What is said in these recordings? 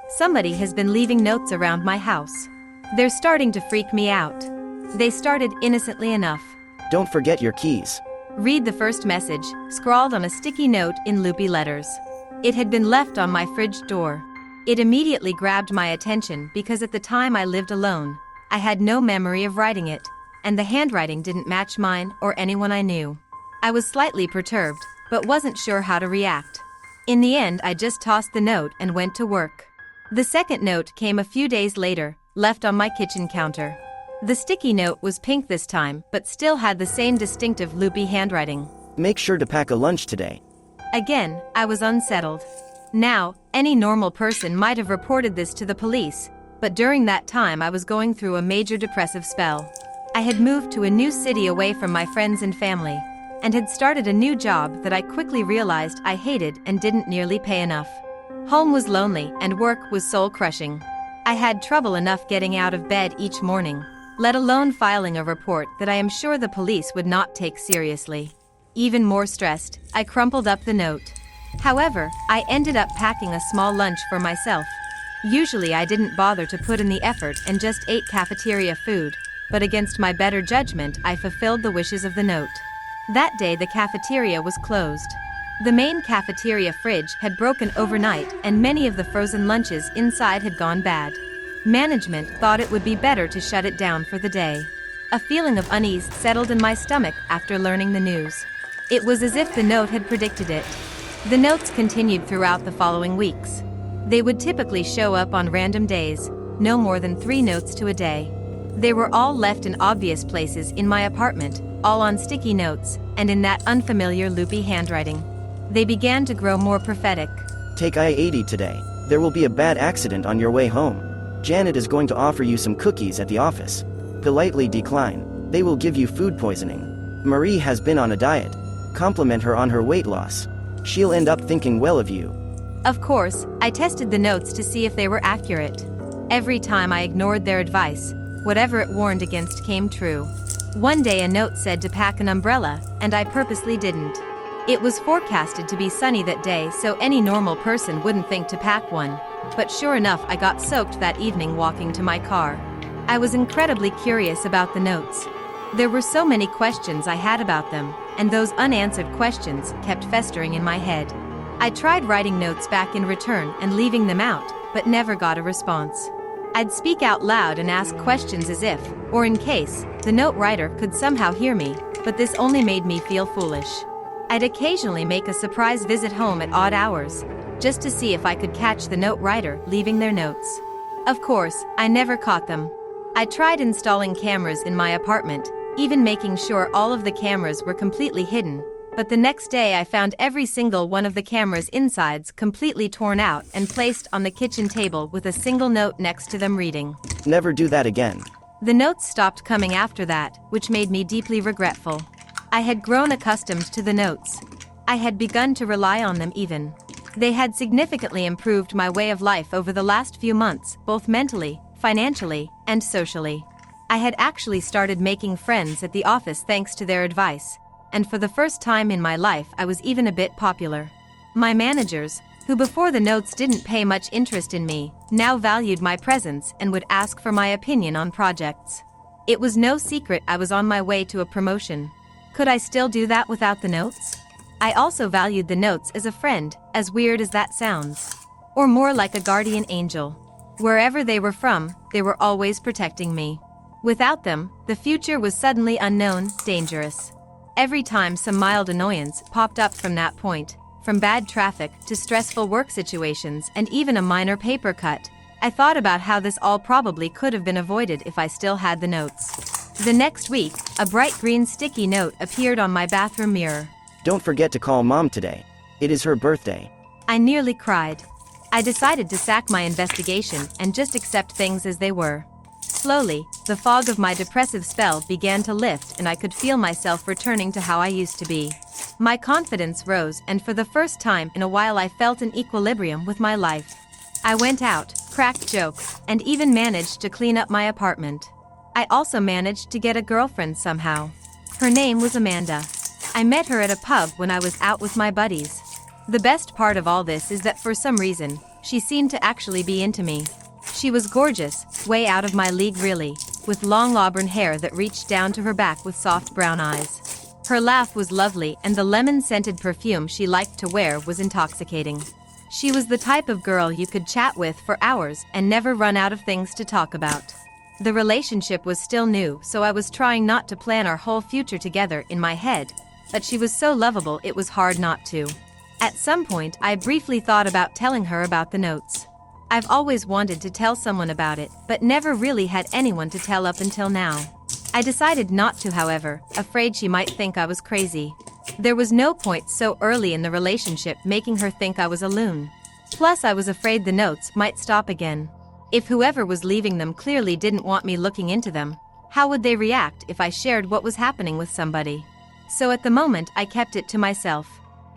Somebody has been leaving notes around my house. They're starting to freak me out. They started innocently enough. Don't forget your keys. Read the first message, scrawled on a sticky note in loopy letters. It had been left on my fridge door. It immediately grabbed my attention because at the time I lived alone. I had no memory of writing it, and the handwriting didn't match mine or anyone I knew. I was slightly perturbed, but wasn't sure how to react. In the end, I just tossed the note and went to work. The second note came a few days later, left on my kitchen counter. The sticky note was pink this time, but still had the same distinctive loopy handwriting. Make sure to pack a lunch today. Again, I was unsettled. Now, any normal person might have reported this to the police, but during that time I was going through a major depressive spell. I had moved to a new city away from my friends and family, and had started a new job that I quickly realized I hated and didn't nearly pay enough. Home was lonely and work was soul-crushing. I had trouble enough getting out of bed each morning, let alone filing a report that I am sure the police would not take seriously. Even more stressed, I crumpled up the note. However, I ended up packing a small lunch for myself. Usually I didn't bother to put in the effort and just ate cafeteria food, but against my better judgment I fulfilled the wishes of the note. That day the cafeteria was closed. The main cafeteria fridge had broken overnight and many of the frozen lunches inside had gone bad. Management thought it would be better to shut it down for the day. A feeling of unease settled in my stomach after learning the news. It was as if the note had predicted it. The notes continued throughout the following weeks. They would typically show up on random days, no more than 3 notes to a day. They were all left in obvious places in my apartment, all on sticky notes, and in that unfamiliar loopy handwriting. They began to grow more prophetic. Take I-80 today. There will be a bad accident on your way home. Janet is going to offer you some cookies at the office. Politely decline. They will give you food poisoning. Marie has been on a diet. Compliment her on her weight loss. She'll end up thinking well of you. Of course, I tested the notes to see if they were accurate. Every time I ignored their advice, whatever it warned against came true. One day a note said to pack an umbrella, and I purposely didn't. It was forecasted to be sunny that day, so any normal person wouldn't think to pack one. But sure enough, I got soaked that evening walking to my car. I was incredibly curious about the notes. There were so many questions I had about them, and those unanswered questions kept festering in my head. I tried writing notes back in return and leaving them out, but never got a response. I'd speak out loud and ask questions as if, or in case, the note writer could somehow hear me, but this only made me feel foolish. I'd occasionally make a surprise visit home at odd hours, just to see if I could catch the note writer leaving their notes. Of course, I never caught them. I tried installing cameras in my apartment, even making sure all of the cameras were completely hidden, but the next day I found every single one of the cameras' insides completely torn out and placed on the kitchen table with a single note next to them reading. Never do that again. The notes stopped coming after that, which made me deeply regretful. I had grown accustomed to the notes. I had begun to rely on them even. They had significantly improved my way of life over the last few months, both mentally, financially, and socially. I had actually started making friends at the office thanks to their advice, and for the first time in my life I was even a bit popular. My managers, who before the notes didn't pay much interest in me, now valued my presence and would ask for my opinion on projects. It was no secret I was on my way to a promotion. Could I still do that without the notes? I also valued the notes as a friend, as weird as that sounds. Or more like a guardian angel. Wherever they were from, they were always protecting me. Without them, the future was suddenly unknown, dangerous. Every time some mild annoyance popped up from that point, from bad traffic to stressful work situations and even a minor paper cut, I thought about how this all probably could have been avoided if I still had the notes. The next week, a bright green sticky note appeared on my bathroom mirror. Don't forget to call Mom today. It is her birthday. I nearly cried. I decided to sack my investigation and just accept things as they were. Slowly, the fog of my depressive spell began to lift and I could feel myself returning to how I used to be. My confidence rose and for the first time in a while I felt an equilibrium with my life. I went out, cracked jokes, and even managed to clean up my apartment. I also managed to get a girlfriend somehow. Her name was Amanda. I met her at a pub when I was out with my buddies. The best part of all this is that for some reason, She seemed to actually be into me. She was gorgeous, way out of my league really, with long auburn hair that reached down to her back with soft brown eyes. Her laugh was lovely and the lemon-scented perfume she liked to wear was intoxicating. She was the type of girl you could chat with for hours and never run out of things to talk about. The relationship was still new, so I was trying not to plan our whole future together in my head, but she was so lovable it was hard not to. At some point, I briefly thought about telling her about the notes. I've always wanted to tell someone about it, but never really had anyone to tell up until now. I decided not to, however, afraid she might think I was crazy. There was no point so early in the relationship making her think I was a loon. Plus, I was afraid the notes might stop again. If whoever was leaving them clearly didn't want me looking into them, how would they react if I shared what was happening with somebody? So at the moment, I kept it to myself.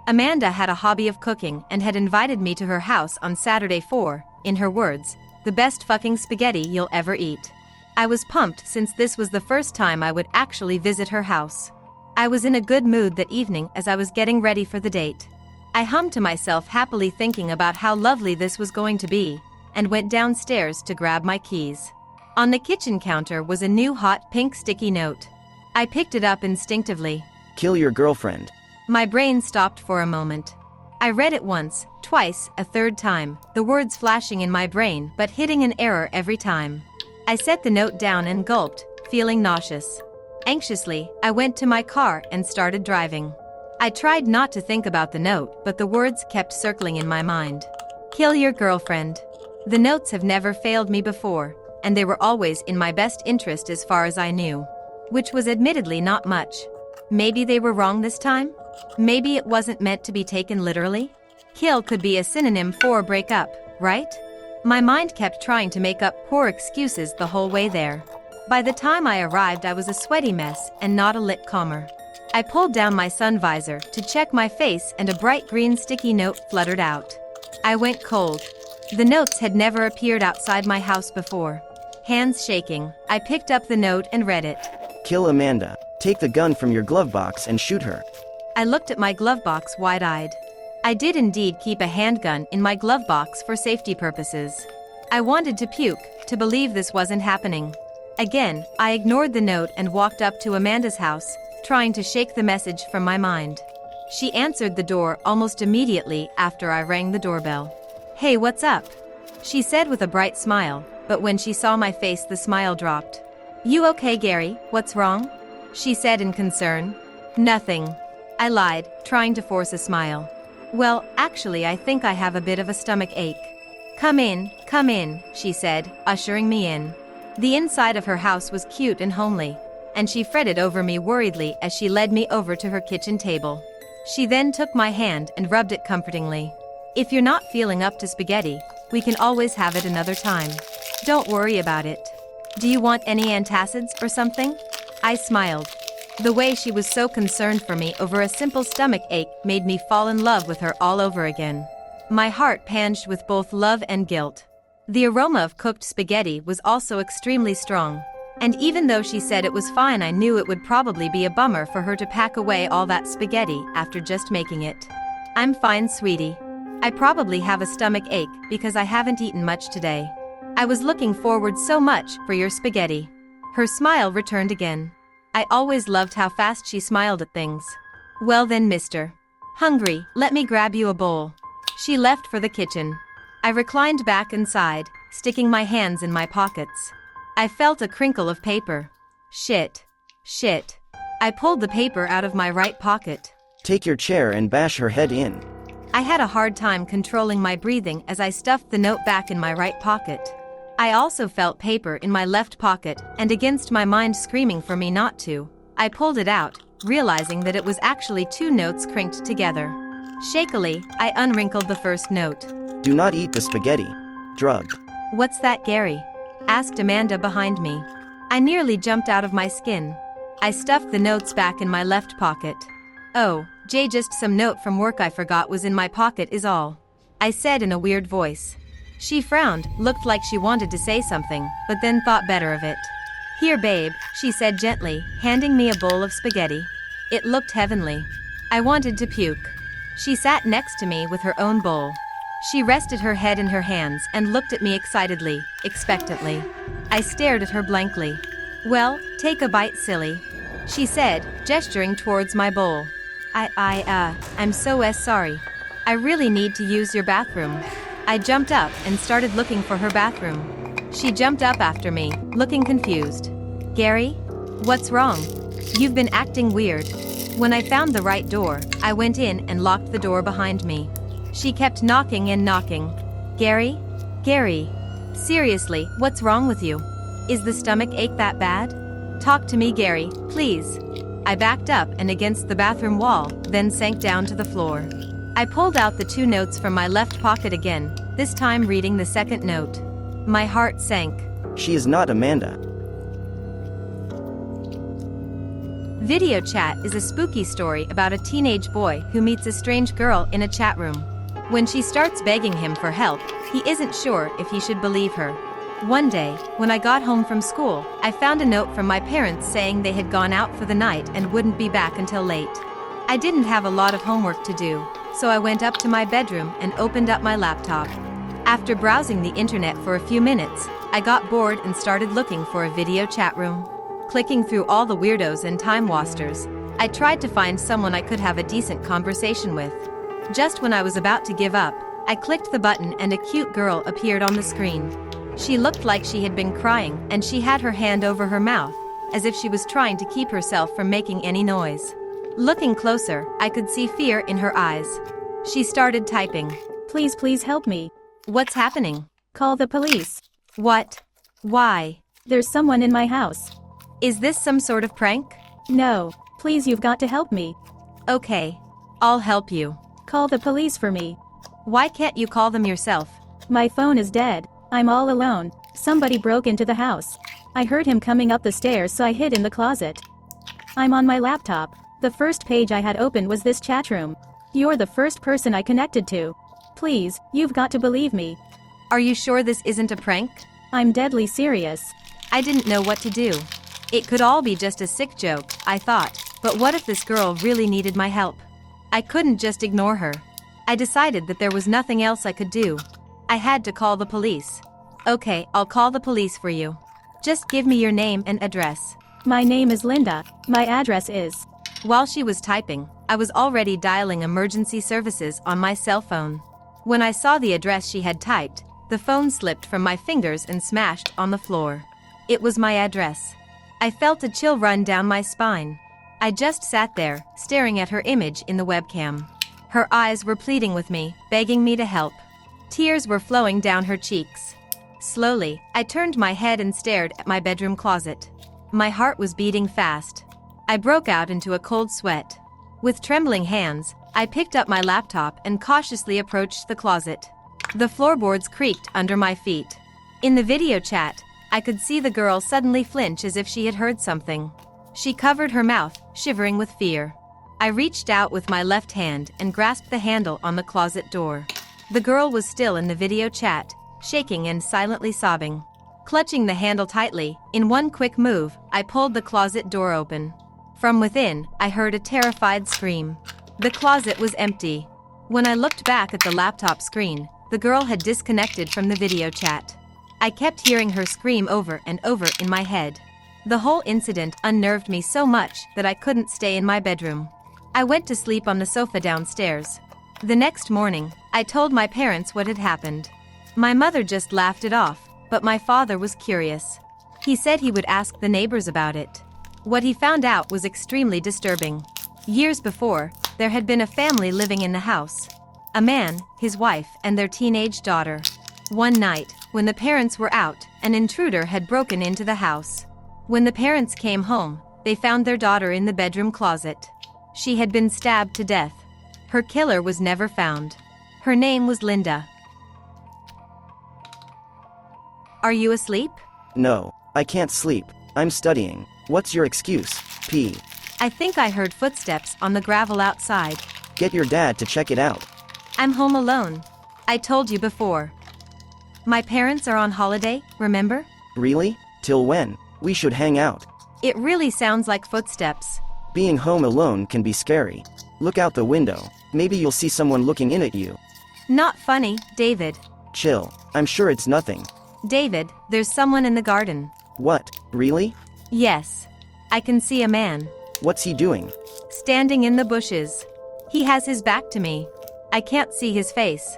Amanda had a hobby of cooking and had invited me to her house on Saturday for, in her words, the best fucking spaghetti you'll ever eat. I was pumped since this was the first time I would actually visit her house. I was in a good mood that evening as I was getting ready for the date. I hummed to myself happily thinking about how lovely this was going to be, and went downstairs to grab my keys. On the kitchen counter was a new hot pink sticky note. I picked it up instinctively. Kill your girlfriend. My brain stopped for a moment. I read it once, twice, a third time, the words flashing in my brain but hitting an error every time. I set the note down and gulped, feeling nauseous. Anxiously, I went to my car and started driving. I tried not to think about the note, but the words kept circling in my mind. Kill your girlfriend. The notes have never failed me before, and they were always in my best interest as far as I knew. Which was admittedly not much. Maybe they were wrong this time? Maybe it wasn't meant to be taken literally? Kill could be a synonym for break up, right? My mind kept trying to make up poor excuses the whole way there. By the time I arrived, I was a sweaty mess and not a lit calmer. I pulled down my sun visor to check my face and a bright green sticky note fluttered out. I went cold. The notes had never appeared outside my house before. Hands shaking, I picked up the note and read it. Kill Amanda. Take the gun from your glove box and shoot her. I looked at my glove box wide-eyed. I did indeed keep a handgun in my glove box for safety purposes. I wanted to puke, to believe this wasn't happening. Again, I ignored the note and walked up to Amanda's house, trying to shake the message from my mind. She answered the door almost immediately after I rang the doorbell. Hey, what's up? She said with a bright smile, but when she saw my face the smile dropped. You okay, Gary? What's wrong? She said in concern. Nothing. I lied, trying to force a smile. Well, actually I think I have a bit of a stomach ache. Come in, she said, ushering me in. The inside of her house was cute and homely, and she fretted over me worriedly as she led me over to her kitchen table. She then took my hand and rubbed it comfortingly. If you're not feeling up to spaghetti, we can always have it another time. Don't worry about it. Do you want any antacids or something? I smiled. The way she was so concerned for me over a simple stomach ache made me fall in love with her all over again. My heart panged with both love and guilt. The aroma of cooked spaghetti was also extremely strong, and even though she said it was fine, I knew it would probably be a bummer for her to pack away all that spaghetti after just making it. I'm fine, sweetie. I probably have a stomach ache because I haven't eaten much today. I was looking forward so much for your spaghetti. Her smile returned again. I always loved how fast she smiled at things. Well then, mister. Hungry, let me grab you a bowl. She left for the kitchen. I reclined back inside, sticking my hands in my pockets. I felt a crinkle of paper. Shit. I pulled the paper out of my right pocket. Take your chair and bash her head in. I had a hard time controlling my breathing as I stuffed the note back in my right pocket. I also felt paper in my left pocket, and against my mind screaming for me not to, I pulled it out, realizing that it was actually two notes crinked together. Shakily, I unwrinkled the first note. Do not eat the spaghetti. Drug. What's that, Gary? Asked Amanda behind me. I nearly jumped out of my skin. I stuffed the notes back in my left pocket. Oh, Jay, just some note from work I forgot was in my pocket is all. I said in a weird voice. She frowned, looked like she wanted to say something, but then thought better of it. Here, babe, she said gently, handing me a bowl of spaghetti. It looked heavenly. I wanted to puke. She sat next to me with her own bowl. She rested her head in her hands and looked at me excitedly, expectantly. I stared at her blankly. "Well, take a bite, silly," she said, gesturing towards my bowl. I'm so sorry. I really need to use your bathroom." I jumped up and started looking for her bathroom. She jumped up after me, looking confused. "Gary? What's wrong? You've been acting weird." When I found the right door, I went in and locked the door behind me. She kept knocking and knocking. "Gary? Gary? Seriously, what's wrong with you? Is the stomach ache that bad? Talk to me, Gary, please." I backed up and against the bathroom wall, then sank down to the floor. I pulled out the 2 notes from my left pocket again, this time reading the second note. My heart sank. She is not Amanda. Video chat is a spooky story about a teenage boy who meets a strange girl in a chat room. When she starts begging him for help, he isn't sure if he should believe her. One day, when I got home from school, I found a note from my parents saying they had gone out for the night and wouldn't be back until late. I didn't have a lot of homework to do, so I went up to my bedroom and opened up my laptop. After browsing the internet for a few minutes, I got bored and started looking for a video chat room. Clicking through all the weirdos and time wasters, I tried to find someone I could have a decent conversation with. Just when I was about to give up, I clicked the button and a cute girl appeared on the screen. She looked like she had been crying and she had her hand over her mouth, as if she was trying to keep herself from making any noise. Looking closer, I could see fear in her eyes. She started typing. Please help me. "What's happening?" Call the police. "What? Why? There's someone in my house." Is this some sort of prank?" No. Please, you've got to help me. "Okay. I'll help you." Call the police for me. "Why can't you call them yourself?" My phone is dead. I'm all alone. Somebody broke into the house. I heard him coming up the stairs, so I hid in the closet. I'm on my laptop. The first page I had opened was this chat room. You're the first person I connected to. Please, you've got to believe me. "Are you sure this isn't a prank?" I'm deadly serious. I didn't know what to do. It could all be just a sick joke, I thought, but what if this girl really needed my help? I couldn't just ignore her. I decided that there was nothing else I could do. I had to call the police. "Okay, I'll call the police for you. Just give me your name and address." My name is Linda. My address is... While she was typing, I was already dialing emergency services on my cell phone. When I saw the address she had typed, the phone slipped from my fingers and smashed on the floor. It was my address. I felt a chill run down my spine. I just sat there, staring at her image in the webcam. Her eyes were pleading with me, begging me to help. Tears were flowing down her cheeks. Slowly, I turned my head and stared at my bedroom closet. My heart was beating fast. I broke out into a cold sweat. With trembling hands, I picked up my laptop and cautiously approached the closet. The floorboards creaked under my feet. In the video chat, I could see the girl suddenly flinch as if she had heard something. She covered her mouth, shivering with fear. I reached out with my left hand and grasped the handle on the closet door. The girl was still in the video chat, shaking and silently sobbing. Clutching the handle tightly, in one quick move, I pulled the closet door open. From within, I heard a terrified scream. The closet was empty. When I looked back at the laptop screen, the girl had disconnected from the video chat. I kept hearing her scream over and over in my head. The whole incident unnerved me so much that I couldn't stay in my bedroom. I went to sleep on the sofa downstairs. The next morning, I told my parents what had happened. My mother just laughed it off, but my father was curious. He said he would ask the neighbors about it. What he found out was extremely disturbing. Years before, there had been a family living in the house. A man, his wife, and their teenage daughter. One night, when the parents were out, an intruder had broken into the house. When the parents came home, they found their daughter in the bedroom closet. She had been stabbed to death. Her killer was never found. Her name was Linda. Are you asleep? No, I can't sleep. I'm studying. What's your excuse, P? I think I heard footsteps on the gravel outside. Get your dad to check it out. I'm home alone. I told you before. My parents are on holiday, remember? Really? Till when? We should hang out. It really sounds like footsteps. Being home alone can be scary. Look out the window. Maybe you'll see someone looking in at you. Not funny, David. Chill. I'm sure it's nothing. David, there's someone in the garden. What? Really? Yes. I can see a man. What's he doing? Standing in the bushes. He has his back to me. I can't see his face.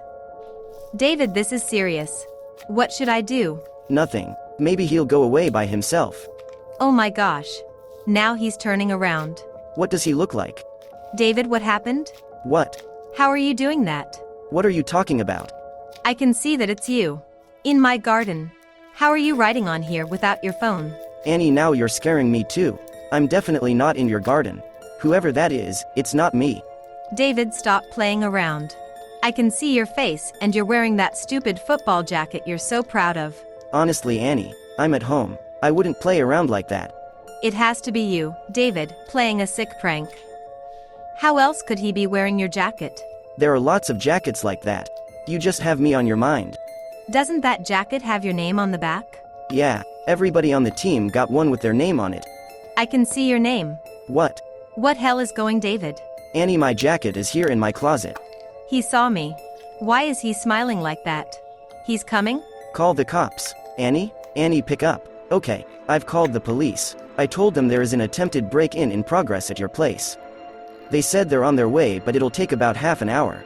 David, this is serious. What should I do? Nothing. Maybe he'll go away by himself. Oh my gosh. Now he's turning around. What does he look like? David, what happened? What? How are you doing that? What are you talking about? I can see that it's you. In my garden. How are you writing on here without your phone? Annie, now you're scaring me too. I'm definitely not in your garden. Whoever that is, it's not me. David, stop playing around. I can see your face and you're wearing that stupid football jacket you're so proud of. Honestly, Annie, I'm at home. I wouldn't play around like that. It has to be you, David, playing a sick prank. How else could he be wearing your jacket? There are lots of jackets like that. You just have me on your mind. Doesn't that jacket have your name on the back? Yeah, everybody on the team got one with their name on it. I can see your name. What? What hell is going, David? Annie, my jacket is here in my closet. He saw me. Why is he smiling like that? He's coming? Call the cops. Annie? Annie, pick up. Okay, I've called the police. I told them there is an attempted break-in in progress at your place. They said they're on their way, but it'll take about half an hour.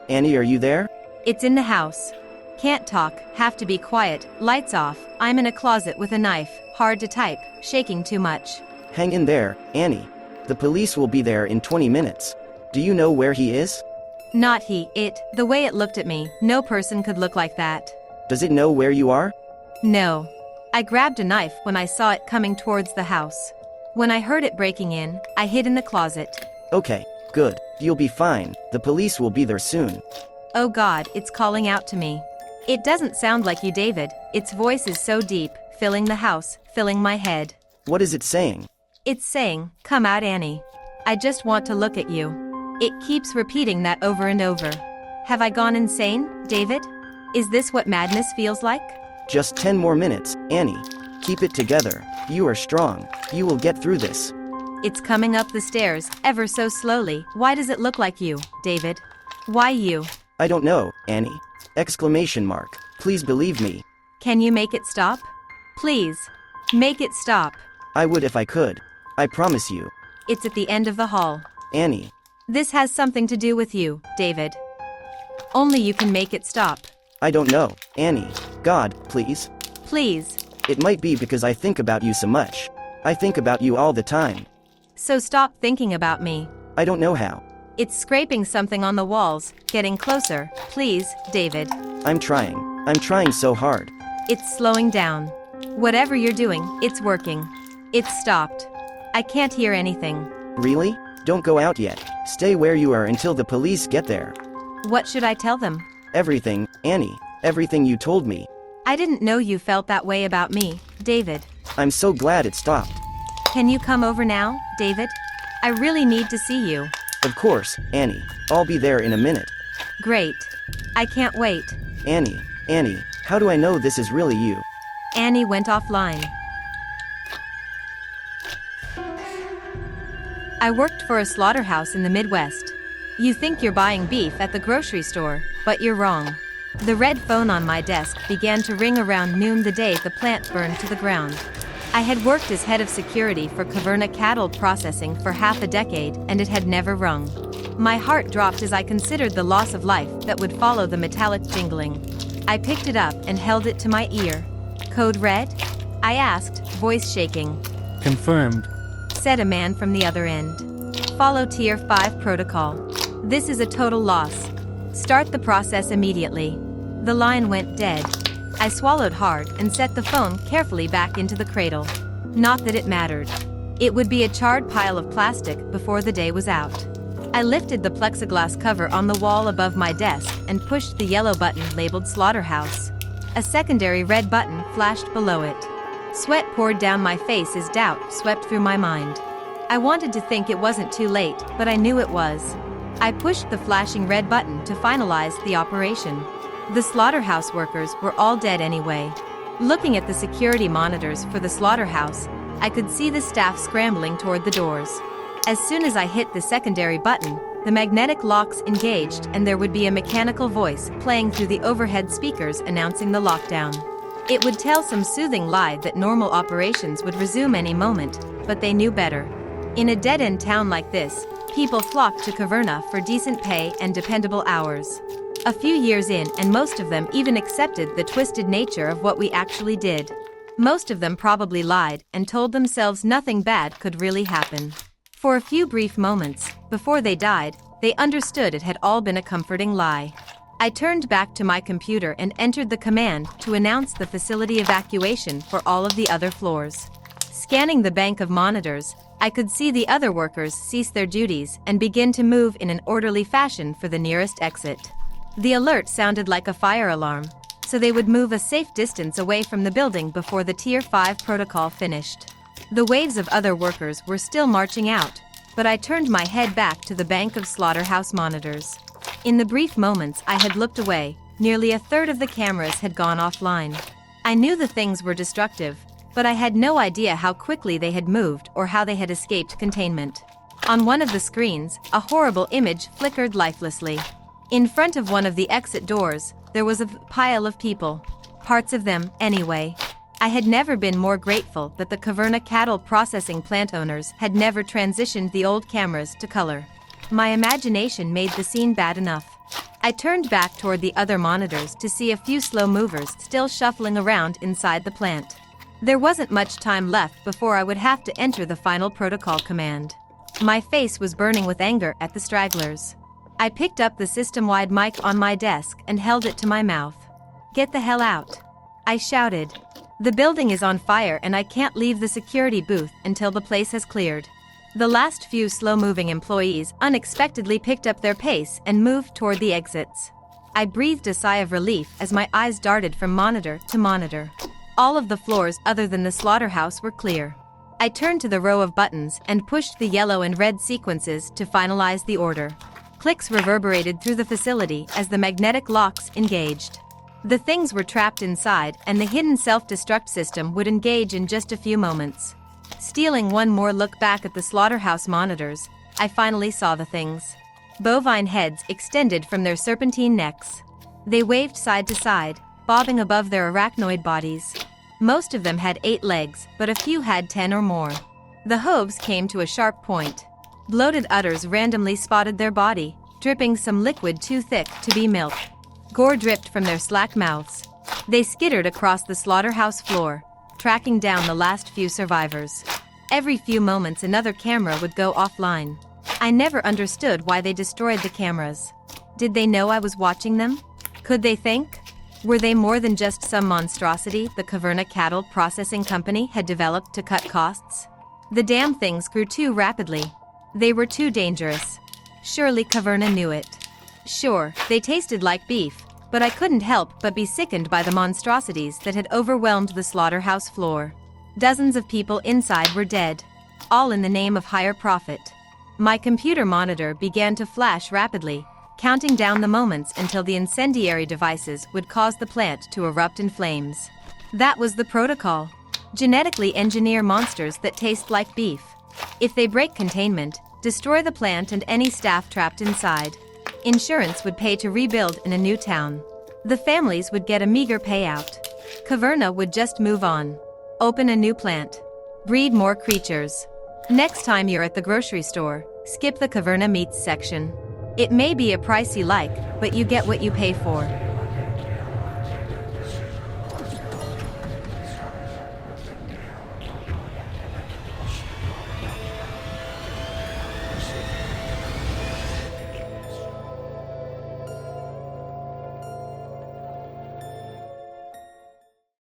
Annie, are you there? It's in the house. Can't talk, have to be quiet, lights off, I'm in a closet with a knife, hard to type, shaking too much. Hang in there, Annie. The police will be there in 20 minutes. Do you know where he is? Not he, it, the way it looked at me, no person could look like that. Does it know where you are? No. I grabbed a knife when I saw it coming towards the house. When I heard it breaking in, I hid in the closet. Okay, good. You'll be fine. The police will be there soon. Oh God, it's calling out to me. It doesn't sound like you, David. Its voice is so deep, filling the house, filling my head. What is it saying? It's saying, come out, Annie. I just want to look at you. It keeps repeating that over and over. Have I gone insane, David? Is this what madness feels like? Just 10 more minutes, Annie. Keep it together. You are strong. You will get through this. It's coming up the stairs, ever so slowly. Why does it look like you, David? Why you? I don't know, Annie. Exclamation mark. Please believe me. Can you make it stop? Please. Make it stop. I would if I could. I promise you. It's at the end of the hall. Annie. This has something to do with you, David. Only you can make it stop. I don't know, Annie. God, please. Please. It might be because I think about you so much. I think about you all the time. So stop thinking about me. I don't know how. It's scraping something on the walls, getting closer. Please, David. I'm trying. I'm trying so hard. It's slowing down. Whatever you're doing, it's working. It's stopped. I can't hear anything. Really? Don't go out yet. Stay where you are until the police get there. What should I tell them? Everything, Annie. Everything you told me. I didn't know you felt that way about me, David. I'm so glad it stopped. Can you come over now, David? I really need to see you. Of course, Annie. I'll be there in a minute. Great. I can't wait. Annie, how do I know this is really you? Annie went offline. I worked for a slaughterhouse in the Midwest. You think you're buying beef at the grocery store, but you're wrong. The red phone on my desk began to ring around noon the day the plant burned to the ground. I had worked as head of security for Caverna Cattle Processing for half a decade, and it had never rung. My heart dropped as I considered the loss of life that would follow the metallic jingling. I picked it up and held it to my ear. Code red? I asked, voice shaking. Confirmed, Said a man from the other end. Follow Tier 5 protocol. This is a total loss. Start the process immediately. The line went dead. I swallowed hard and set the phone carefully back into the cradle. Not that it mattered. It would be a charred pile of plastic before the day was out. I lifted the plexiglass cover on the wall above my desk and pushed the yellow button labeled Slaughterhouse. A secondary red button flashed below it. Sweat poured down my face as doubt swept through my mind. I wanted to think it wasn't too late, but I knew it was. I pushed the flashing red button to finalize the operation. The slaughterhouse workers were all dead anyway. Looking at the security monitors for the slaughterhouse, I could see the staff scrambling toward the doors. As soon as I hit the secondary button, the magnetic locks engaged and there would be a mechanical voice playing through the overhead speakers announcing the lockdown. It would tell some soothing lie that normal operations would resume any moment, but they knew better. In a dead-end town like this, people flocked to Caverna for decent pay and dependable hours. A few years in and most of them even accepted the twisted nature of what we actually did. Most of them probably lied and told themselves nothing bad could really happen. For a few brief moments, before they died, they understood it had all been a comforting lie. I turned back to my computer and entered the command to announce the facility evacuation for all of the other floors. Scanning the bank of monitors, I could see the other workers cease their duties and begin to move in an orderly fashion for the nearest exit. The alert sounded like a fire alarm, so they would move a safe distance away from the building before the Tier 5 protocol finished. The waves of other workers were still marching out, but I turned my head back to the bank of Slaughterhouse monitors. In the brief moments I had looked away, nearly a third of the cameras had gone offline. I knew the things were destructive, but I had no idea how quickly they had moved or how they had escaped containment. On one of the screens, a horrible image flickered lifelessly. In front of one of the exit doors, there was a pile of people. Parts of them, anyway. I had never been more grateful that the Caverna cattle processing plant owners had never transitioned the old cameras to color. My imagination made the scene bad enough. I turned back toward the other monitors to see a few slow movers still shuffling around inside the plant. There wasn't much time left before I would have to enter the final protocol command. My face was burning with anger at the stragglers. I picked up the system-wide mic on my desk and held it to my mouth. "Get the hell out!" I shouted. "The building is on fire and I can't leave the security booth until the place has cleared." The last few slow-moving employees unexpectedly picked up their pace and moved toward the exits. I breathed a sigh of relief as my eyes darted from monitor to monitor. All of the floors other than the slaughterhouse were clear. I turned to the row of buttons and pushed the yellow and red sequences to finalize the order. Clicks reverberated through the facility as the magnetic locks engaged. The things were trapped inside and the hidden self-destruct system would engage in just a few moments. Stealing one more look back at the slaughterhouse monitors, I finally saw the things. Bovine heads extended from their serpentine necks. They waved side to side, bobbing above their arachnoid bodies. Most of them had 8 legs, but a few had 10 or more. The hooves came to a sharp point. Bloated udders randomly spotted their body, dripping some liquid too thick to be milk. Gore dripped from their slack mouths. They skittered across the slaughterhouse floor, tracking down the last few survivors. Every few moments another camera would go offline. I never understood why they destroyed the cameras. Did they know I was watching them? Could they think? Were they more than just some monstrosity the Caverna Cattle Processing Company had developed to cut costs? The damn things grew too rapidly. They were too dangerous. Surely Caverna knew it. Sure, they tasted like beef, but I couldn't help but be sickened by the monstrosities that had overwhelmed the slaughterhouse floor. Dozens of people inside were dead, all in the name of higher profit. My computer monitor began to flash rapidly, counting down the moments until the incendiary devices would cause the plant to erupt in flames. That was the protocol. Genetically engineer monsters that taste like beef. If they break containment, destroy the plant and any staff trapped inside. Insurance would pay to rebuild in a new town. The families would get a meager payout. Caverna would just move on. Open a new plant. Breed more creatures. Next time you're at the grocery store, skip the Caverna meats section. It may be a pricey like, but you get what you pay for.